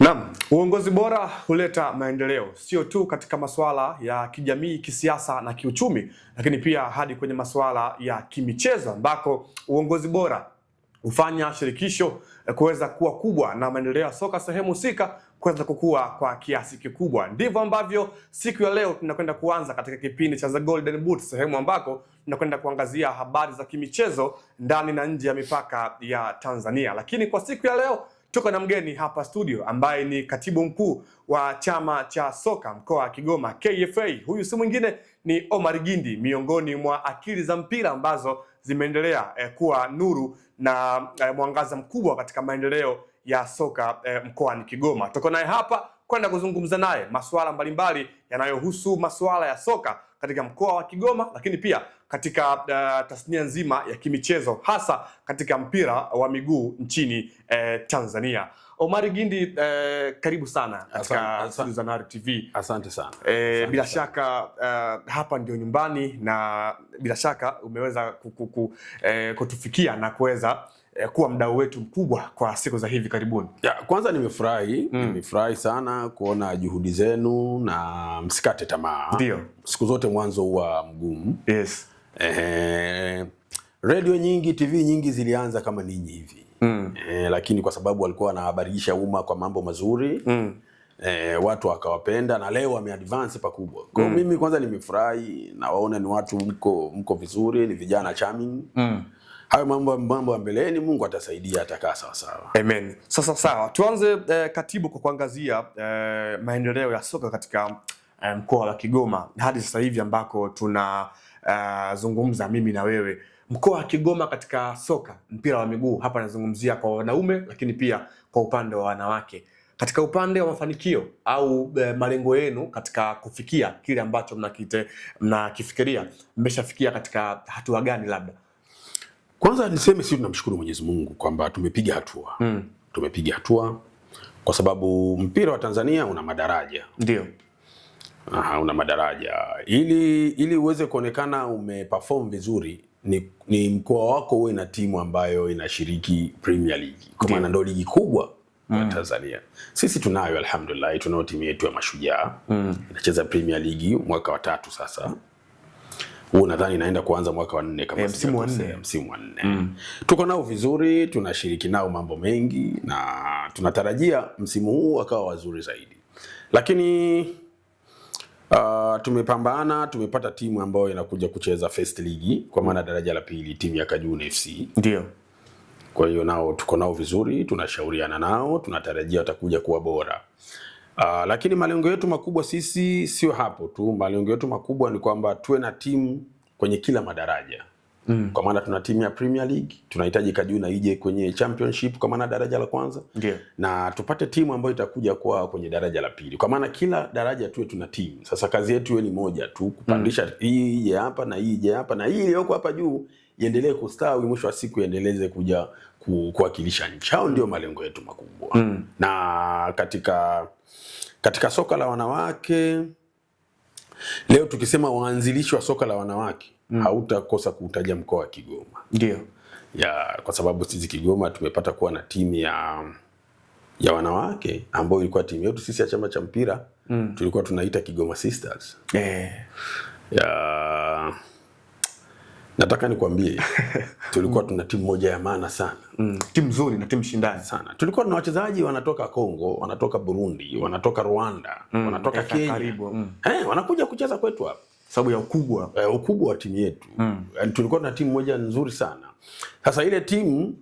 Naam, uongozi bora huleta maendeleo sio tu katika masuala ya kijamii, kisiasa na kiuchumi, lakini pia hadi kwenye masuala ya kimichezo ambako uongozi bora hufanya shirikisho kuweza kuwa kubwa na maendeleo ya soka sehemu husika kuweza kukua kwa kiasi kikubwa. Ndivyo ambavyo siku ya leo tunakwenda kuanza katika kipindi cha The Golden Boot, sehemu ambako tunakwenda kuangazia habari za kimichezo ndani na nje ya mipaka ya Tanzania. Lakini kwa siku ya leo tuko na mgeni hapa studio ambaye ni katibu mkuu wa chama cha soka mkoa wa Kigoma KFA. Huyu si mwingine ni Omar Gindi, miongoni mwa akili za mpira ambazo zimeendelea kuwa nuru na mwangaza mkubwa katika maendeleo ya soka mkoani Kigoma. Tuko naye hapa kwenda kuzungumza naye masuala mbalimbali yanayohusu masuala ya soka katika mkoa wa Kigoma, lakini pia katika tasnia nzima ya kimichezo, hasa katika mpira wa miguu nchini Tanzania. Omar Gindi, karibu sana katika Zanari TV. Asante sana. Bila shaka hapa ndio nyumbani na bila shaka umeweza kutufikia na kuweza kuwa mdau wetu mkubwa kwa siku za hivi karibuni. Kwanza nimefurahi sana kuona juhudi zenu na msikate tamaa. Ndio. Siku zote mwanzo huwa mgumu. Yes. Radio nyingi, TV nyingi zilianza kama ninyi hivi. Lakini kwa sababu walikuwa wanahabarisha umma kwa mambo mazuri, watu wakawapenda na leo wameadvance pakubwa. Kwa mimi kwanza nimefurahi na waona ni watu mko vizuri, ni vijana charming. Hayo mambo ya mbeleni Mungu atasaidia, atakaa sawa sawa. Amen. Sasa sawa. Tuanze katibu kwa kuangazia maendeleo ya soka katika mkoa wa Kigoma hadi sasa hivi ambako tuna zungumza mimi na wewe. Mkoa wa Kigoma katika soka mpira wa miguu, hapa nazungumzia kwa wanaume lakini pia kwa upande wa wanawake. Katika upande wa mafanikio au malengo yenu katika kufikia kile ambacho mnakifikiria, mmeshafikia katika hatua gani labda? Kwanza niseme sisi tunamshukuru Mwenyezi Mungu kwamba tumepiga hatua. Tumepiga hatua kwa sababu mpira wa Tanzania una madaraja. Ndio. Una madaraja. Ili uweze kuonekana umeperform vizuri ni mkoa wako uwe na timu ambayo inashiriki Premier League. Kwa maana ndio ligi kubwa ya Tanzania. Sisi tunayo alhamdulillah, tunao timu yetu ya Mashujaa. Inacheza Premier League mwaka wa 3 sasa. Huu nadhani inaenda kuanza mwaka wa 4 kama msimu wa 4. Tuko nao vizuri, tunashiriki nao mambo mengi na tunatarajia msimu huu wakawa wazuri zaidi. Lakini tumepambana, tumepata timu ambayo inakuja kucheza First League kwa maana daraja la pili, timu ya Kajuna FC. Ndio. Kwa hiyo nao tuko nao vizuri, tunashauriana nao, tunatarajia watakuja kuwa bora. Lakini malengo yetu makubwa sisi sio hapo tu. Malengo yetu makubwa ni kwamba tuwe na timu kwenye kila madaraja. Kwa maana tuna timu ya Premier League, tunahitaji Kajuna ije kwenye Championship kwa maana daraja la kwanza. Ndio. Na tupate timu ambayo itakuja kwa kwenye daraja la pili. Kwa maana kila daraja tuwe tuna timu. Sasa kazi yetu iwe ni moja tu, kupandisha hii ije hapa na hii ije hapa na hii iliyoko hapa juu iendelee kustawi, mwisho wa siku iendeleze kuja kuwakilisha nchi. Hao ndio malengo yetu makubwa. Na katika soka la wanawake leo tukisema waanzilishi wa soka la wanawake hautakosa kuutaja mkoa wa Kigoma. Ndio. Kwa sababu sisi Kigoma tumepata kuwa na timu ya wanawake ambayo ilikuwa timu yetu sisi ya chama cha mpira. Tulikuwa tunaita Kigoma Sisters. Nataka nikwambie tulikuwa tuna timu moja ya maana sana. Timu nzuri na timu shindani sana. Tulikuwa na wachezaji wanatoka Kongo, wanatoka Burundi, wanatoka Rwanda, wanatoka Kenya. Wanakuja kucheza kwetu hapa sababu ya ukubwa wa timu yetu. Tulikuwa na timu moja nzuri sana. Sasa ile timu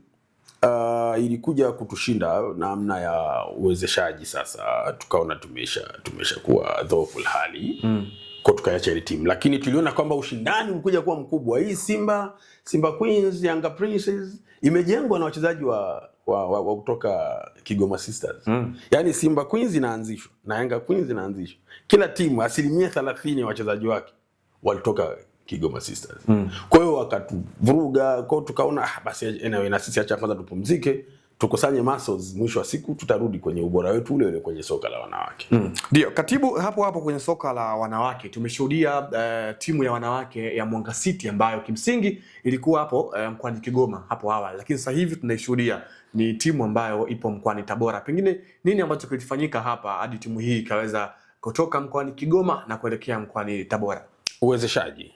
ilikuja kutushinda namna ya uwezeshaji. Sasa tukaona tumesha kuwa dhaifu hali. Kwa tukaacha ile timu, lakini tuliona kwamba ushindani ulikuja kuwa mkubwa. Hii Simba Queens, Yanga Princess imejengwa na wachezaji wa kutoka Kigoma Sisters. Yaani Simba Queens inaanzishwa na Yanga Queens inaanzishwa. Kila timu 30% ya wachezaji wake walitoka Kigoma Sisters. Kwa hiyo wakatuvuruga, kwa tukaona basi anyway na sisi acha kwanza tupumzike, tukusanye muscles, mwisho wa siku tutarudi kwenye ubora wetu ule kwenye soka la wanawake. Ndio, katibu, hapo kwenye soka la wanawake tumeshuhudia timu ya wanawake ya Mwanga City ambayo kimsingi ilikuwa hapo mkoani Kigoma hapo awali, lakini sasa hivi tunaishuhudia ni timu ambayo ipo mkoani Tabora. Pengine nini ambacho kilifanyika hapa hadi timu hii ikaweza kutoka mkoani Kigoma na kuelekea mkoani Tabora? Uwezeshaji.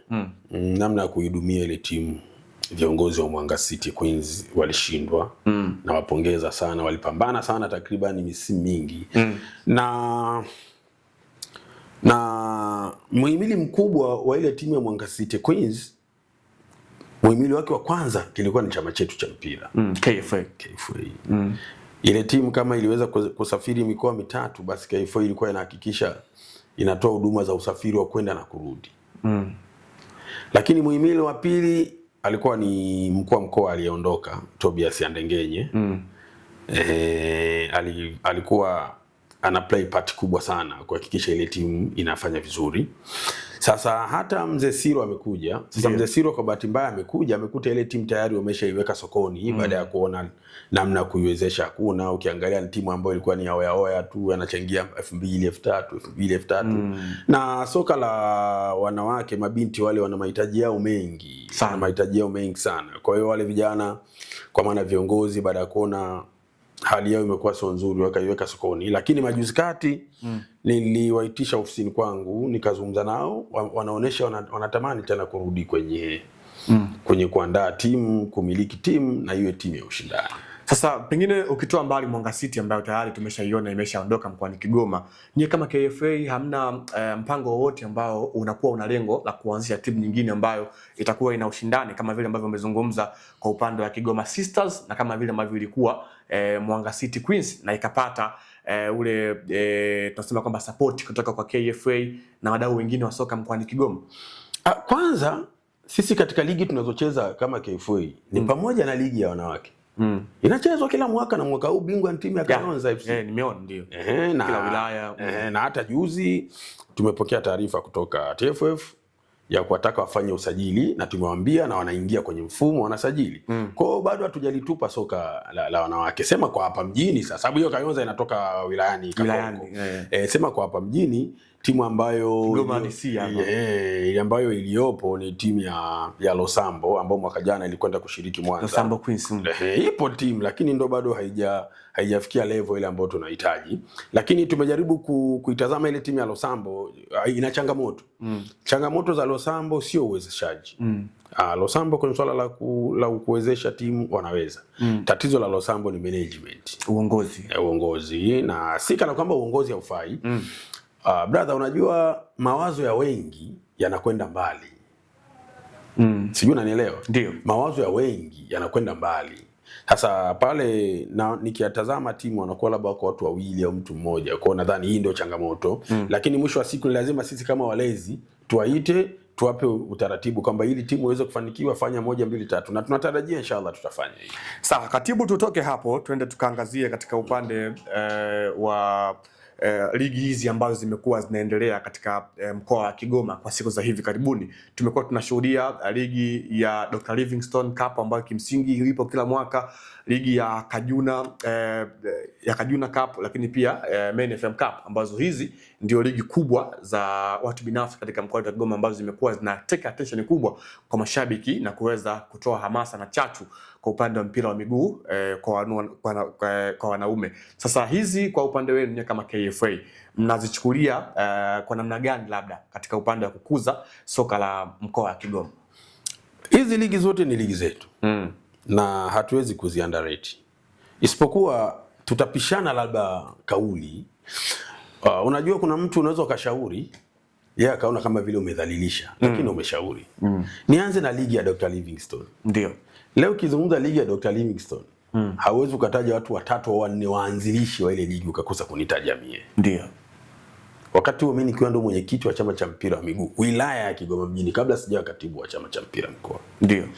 Namna ya kuidumia ile timu. Viongozi wa Mwanga City Queens walishindwa. Na wapongeza sana, walipambana sana takriban misimu mingi. Na muhimili mkubwa wa ile timu ya Mwanga City Queens, muhimili wake wa kwanza kilikuwa ni chama chetu cha mpira, KFA. Ile timu kama iliweza kusafiri mikoa mitatu, basi KFA ilikuwa inahakikisha inatoa huduma za usafiri wa kwenda na kurudi. Lakini muhimili wa pili alikuwa ni mkuu wa mkoa aliyeondoka, Tobias Yandengenye. Alikuwa ana play part kubwa sana kuhakikisha ile timu inafanya vizuri. Sasa hata Mzee Siro amekuja. Sasa Mzee Siro kwa bahati mbaya amekuta ile timu tayari wameshaiweka sokoni baada ya kuona namna kuiwezesha hakuna. Ukiangalia ni timu ambayo ilikuwa ni oya tu, anachangia 2000, 3000. Na soka la wanawake, mabinti wale wana mahitaji yao mengi sana. Kwa hiyo wale vijana, kwa maana viongozi, baada ya kuona hali yao imekuwa sio nzuri, wakaiweka sokoni. Lakini majuzi kati niliwaitisha ofisini kwangu, nikazungumza nao, wanaonesha wanatamani tena kurudi kwenye kuandaa timu, kumiliki timu na iwe timu ya ushindani. Sasa pengine ukitoa mbali Mwanga City ambayo tayari tumeshaiona imeshaondoka mkoani Kigoma, nyie kama KFA hamna mpango wowote ambao unakuwa una lengo la kuanzisha timu nyingine ambayo itakuwa ina ushindani kama vile ambavyo umezungumza kwa upande wa Kigoma Sisters na kama vile ambavyo ilikuwa Mwanga City Queens na ikapata tunasema kwamba support kutoka kwa KFA na wadau wengine wa soka mkoani Kigoma? Kwanza sisi katika ligi tunazocheza kama KFA ni pamoja na ligi ya wanawake. Inachezwa kila mwaka, na mwaka huu bingwa ni timu ya Kayonza FC. Nimeona ndio. Kila wilaya. Na hata juzi tumepokea taarifa kutoka TFF ya kuwataka wafanye usajili, na tumewaambia na wanaingia kwenye mfumo wanasajili. Kwa hiyo bado hatujalitupa soka la wanawake. Sema kwa hapa mjini sasa, sababu hiyo Kayonza inatoka wilayani. Sema kwa hapa mjini timu ambayo iliyopo ni timu ya Losambo ambao mwaka jana ilikwenda kushiriki Mwanza. Losambo Queens. Ipo timu lakini ndo bado haijafikia level ile ambayo tunahitaji. Lakini tumejaribu kuitazama ile timu ya Losambo, ina changamoto za Losambo sio uwezeshaji. Losambo kwenye swala la kuwezesha timu wanaweza. Tatizo la Losambo ni management, uongozi na si kana kwamba uongozi haufai. Brother, unajua mawazo ya wengi yanakwenda mbali. Sijui unanielewa? Ndio. Mawazo ya wengi yanakwenda mbali. Sasa pale nikiyatazama timu wanakuwa labda wako watu wawili au mtu mmoja. Kwa nadhani hii ndio changamoto. Lakini mwisho wa siku ni lazima sisi kama walezi tuwaite, tuwape utaratibu kwamba ili timu iweze kufanikiwa, fanya 1 2 3, na tunatarajia inshallah tutafanya hivi. Sawa, katibu, tutoke hapo tuende tukaangazie katika upande wa ligi hizi ambazo zimekuwa zinaendelea katika mkoa wa Kigoma kwa siku za hivi karibuni. Tumekuwa tunashuhudia ligi ya Dr. Livingstone Cup ambayo kimsingi ilipo kila mwaka, ligi ya Kajuna Cup, lakini pia Main FM Cup, ambazo hizi ndio ligi kubwa za watu binafsi katika mkoa wa Kigoma ambazo zimekuwa zinateka attention kubwa kwa mashabiki na kuweza kutoa hamasa na chachu kwa upande wa mpira wa miguu kwa wanaume. Sasa hizi kwa upande wenu kama KFA mnazichukulia kwa namna gani labda katika upande wa kukuza soka la mkoa wa Kigoma? Hizi ligi zote ni ligi zetu. Na hatuwezi kuziunderrate. Isipokuwa tutapishana labda kauli. Unajua kuna mtu unaweza ukashauri, yeye akaona kama vile umedhalilisha, lakini umeshauri. Nianze na ligi ya Dr. Livingstone. Ndio. Leo kizungumza ligi ya Dr. Livingstone, hauwezi ukataja watu 3 au 4 waanzilishi wa ile ligi ukakosa kunitaja mie. Ndio. Wakati huo mimi nikiwa ndo mwenyekiti wa chama cha mpira wa miguu wilaya ya Kigoma mjini, kabla sijawa katibu wa chama cha mpira mkoa. Ndio.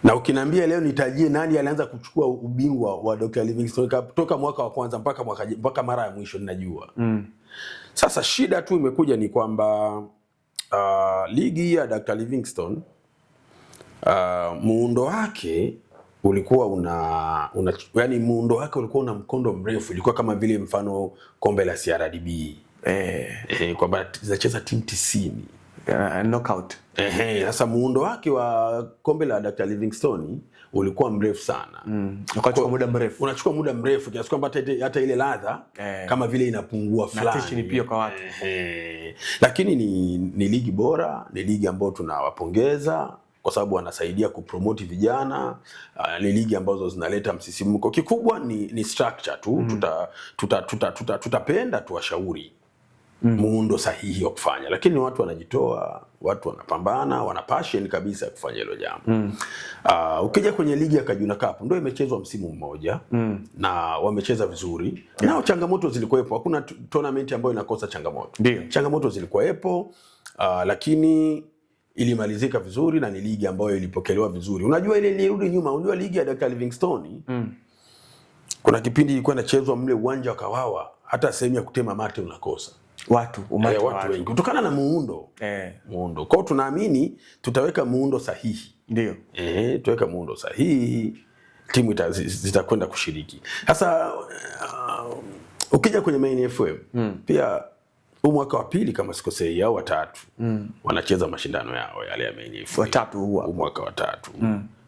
Na ukiniambia leo nitajie nani alianza kuchukua ubingwa wa Dr. Livingstone kutoka mwaka wa kwanza mpaka mara ya mwisho ninajua. Sasa shida tu imekuja ni kwamba ligi ya Dr. Livingstone muundo wake ulikuwa yani muundo wake ulikuwa una mkondo mrefu, ilikuwa kama vile mfano kombe la CRDB. Kwamba zinacheza timu 90. Knockout. Sasa muundo wake wa kombe la Dr. Livingstone ulikuwa mrefu sana. Unachukua muda mrefu. Unachukua muda mrefu kiasi kwamba hata ile ladha kama vile inapungua fulani. Na ni pia kwa watu. Lakini ni ligi bora, ni ligi ambayo tunawapongeza kwa sababu wanasaidia kupromote vijana. Ni ligi ambazo zinaleta msisimko. Kikubwa ni structure tu. Tutapenda tuwashauri muundo sahihi wa kufanya, lakini watu wanajitoa, watu wanapambana, wana passion kabisa ya kufanya hilo jambo. Ukija kwenye ligi ya Kajuna Cup ndio imechezwa msimu mmoja na wamecheza vizuri. Nao changamoto zilikuwepo, hakuna tournament ambayo inakosa changamoto. Changamoto zilikuwepo, lakini ilimalizika vizuri na ni ligi ambayo ilipokelewa vizuri. Unajua ile ilirudi nyuma, unajua ligi ya Dr. Livingstone kuna kipindi ilikuwa inachezwa mle uwanja wa Kawawa, hata sehemu ya kutema mate unakosa. Watu wengi kutokana na muundo. Muundo. Kwa hiyo tunaamini tutaweka muundo sahihi. Ndio. Tuweka muundo sahihi, timu zitakwenda kushiriki. Sasa ukija kwenye Main FM pia mwaka wa pili kama sikosei au watatu wanacheza mashindano yao yale ya Main FM. Watatu huwa. Mwaka wa tatu.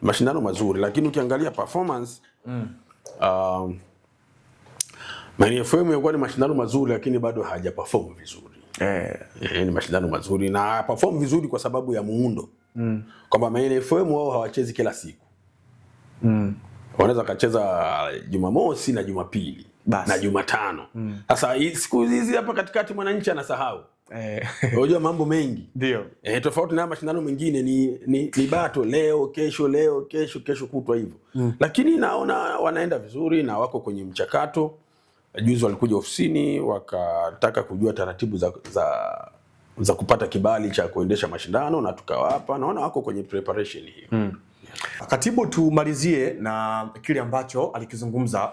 Mashindano mazuri, lakini ukiangalia performance Main FM ilikuwa ni mashindano mazuri, lakini bado hajaperform vizuri. Ni mashindano mazuri na perform vizuri kwa sababu ya muundo. Kwamba Main FM wao hawachezi kila siku. Wanaweza kacheza Jumamosi na Jumapili na Jumatano. Sasa siku hizi hapa katikati mwananchi anasahau. Unajua mambo mengi. Ndio. Tofauti na mashindano mengine ni bato leo kesho kutwa hivyo. Lakini naona wanaenda vizuri na wako kwenye mchakato. Juzi walikuja ofisini wakataka kujua taratibu za kupata kibali cha kuendesha mashindano na tukawapa. Naona wako kwenye preparation hiyo. Katibu, tumalizie na kile ambacho alikizungumza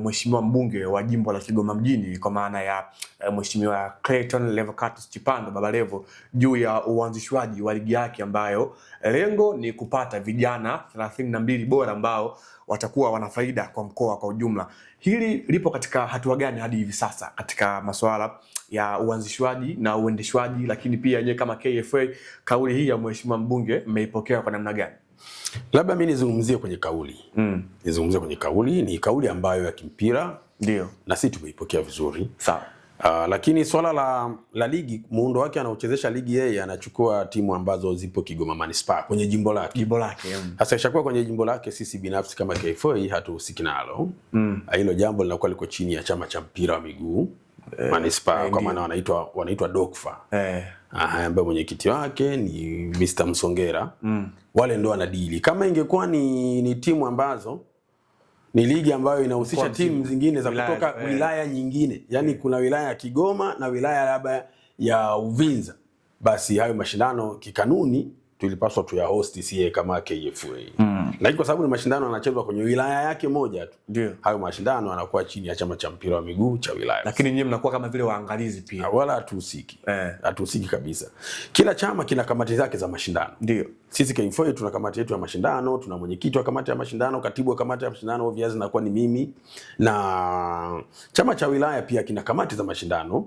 mheshimiwa mbunge wa jimbo la Kigoma mjini kwa maana ya mheshimiwa Clayton Levocatus Chipando Baba Levo juu ya uanzishwaji wa ligi yake ambayo lengo ni kupata vijana 32 bora ambao watakuwa wana faida kwa mkoa kwa ujumla. Hili lipo katika hatua gani hadi hivi sasa katika masuala ya uanzishwaji na uendeshwaji, lakini pia yeye kama KFA kauli hii ya mheshimiwa mbunge mmeipokea kwa namna gani? Labda mimi nizungumzie kwenye kauli. Nizungumzie kwenye kauli, ni kauli ambayo ya kimpira. Ndio. Na sisi tumeipokea vizuri. Sawa. Lakini swala la ligi, muundo wake anaochezesha ligi yeye anachukua timu ambazo zipo Kigoma Manispaa kwenye jimbo lake. Jimbo lake. Sasa ishakuwa kwenye jimbo lake, sisi binafsi kama KFA hatuhusiki nalo. Hilo jambo linakuwa liko chini ya chama cha mpira wa miguu Manispaa, kwa maana wanaitwa DOCFA. Ambaye mwenyekiti wake ni Mr. Msongera. Wale ndo wanadili. Kama ingekuwa ni timu ambazo ni ligi ambayo inahusisha timu zingine za kutoka wilaya nyingine. Yaani kuna wilaya ya Kigoma na wilaya labda ya Uvinza. Basi hayo mashindano kikanuni tulipaswa tuyahosti sie kama KFA. Lakini kwa sababu ni mashindano yanachezwa kwenye wilaya yake moja tu. Ndio. Hayo mashindano yanakuwa chini ya chama cha mpira wa miguu cha wilaya. Lakini nyinyi mnakuwa kama vile waangalizi pia. Wala hatuhusiki. Hatuhusiki kabisa. Kila chama kina kamati zake za mashindano. Ndio. Sisi KFA tuna kamati yetu ya mashindano, tuna mwenyekiti wa kamati ya mashindano, katibu wa kamati ya mashindano obviously nakuwa ni mimi, na chama cha wilaya pia kina kamati za mashindano.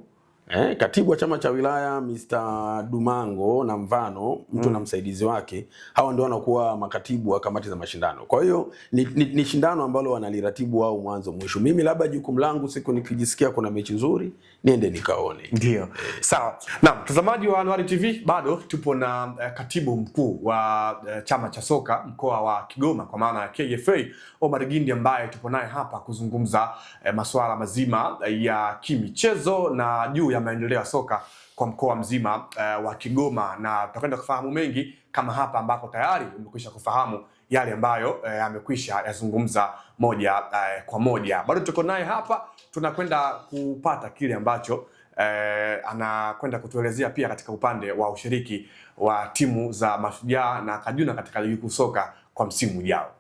Katibu wa chama cha wilaya Mr. Dumango na Mvano, mtu na msaidizi wake, hawa ndio wanakuwa makatibu wa kamati za mashindano. Kwa hiyo ni shindano ambalo wanaliratibu wao mwanzo mwisho. Mimi labda jukumu langu siku nikijisikia kuna mechi nzuri niende nikaone. Ndio. Sawa. Naam, mtazamaji wa Anuari TV, bado tupo na katibu mkuu wa chama cha soka mkoa wa Kigoma kwa maana ya KFA Omar Gindi, ambaye tupo naye hapa kuzungumza masuala mazima ya kimichezo na juu ya maendeleo ya soka kwa mkoa mzima wa Kigoma, na tutakwenda kufahamu mengi kama hapa ambako tayari umekwisha kufahamu yale ambayo amekwisha yazungumza moja kwa moja. Bado tuko naye hapa, tunakwenda kupata kile ambacho anakwenda kutuelezea pia katika upande wa ushiriki wa timu za Mashujaa na Kajuna katika ligi kuu soka kwa msimu ujao.